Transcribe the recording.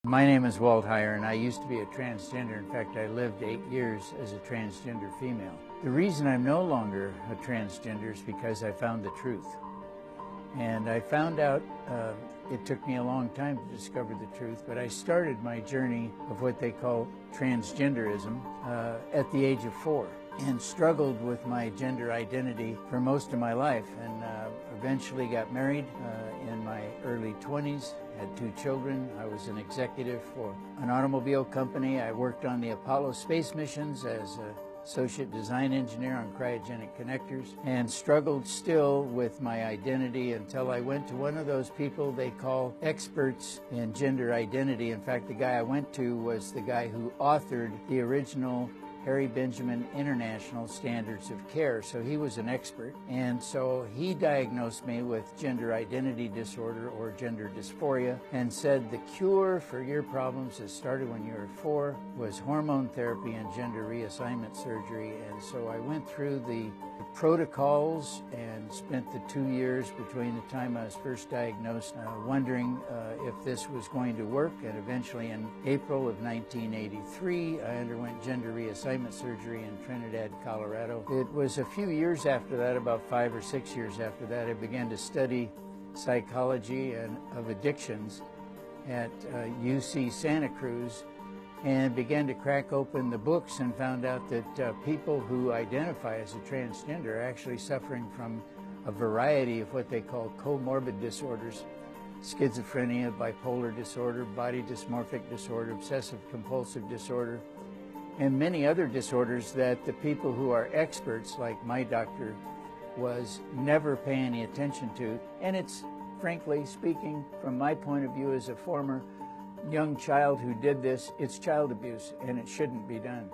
My name is Walt Heyer, and I used to be a transgender. In fact, I lived 8 years as a transgender female. The reason I'm no longer a transgender is because I found the truth. And I found out, it took me a long time to discover the truth, but I started my journey of what they call transgenderism at the age of 4 and struggled with my gender identity for most of my life, and eventually got married in my early 20s, had 2 children. I was an executive for an automobile company. I worked on the Apollo space missions as an associate design engineer on cryogenic connectors, and struggled still with my identity until I went to one of those people they call experts in gender identity. In fact, the guy I went to was the guy who authored the original Harry Benjamin International Standards of Care, so he was an expert. And so he diagnosed me with gender identity disorder, or gender dysphoria, and said the cure for your problems that started when you were 4 was hormone therapy and gender reassignment surgery. And so I went through the protocols and spent the 2 years between the time I was first diagnosed wondering if this was going to work. And eventually in April of 1983, I underwent gender reassignment surgery in Trinidad, Colorado. It was a few years after that, about 5 or 6 years after that, I began to study psychology and of addictions at UC Santa Cruz, and began to crack open the books and found out that people who identify as a transgender are actually suffering from a variety of what they call comorbid disorders: schizophrenia, bipolar disorder, body dysmorphic disorder, obsessive compulsive disorder, and many other disorders that the people who are experts, like my doctor was, never pay any attention to. And it's, frankly speaking, from my point of view as a former young child who did this, it's child abuse, and it shouldn't be done.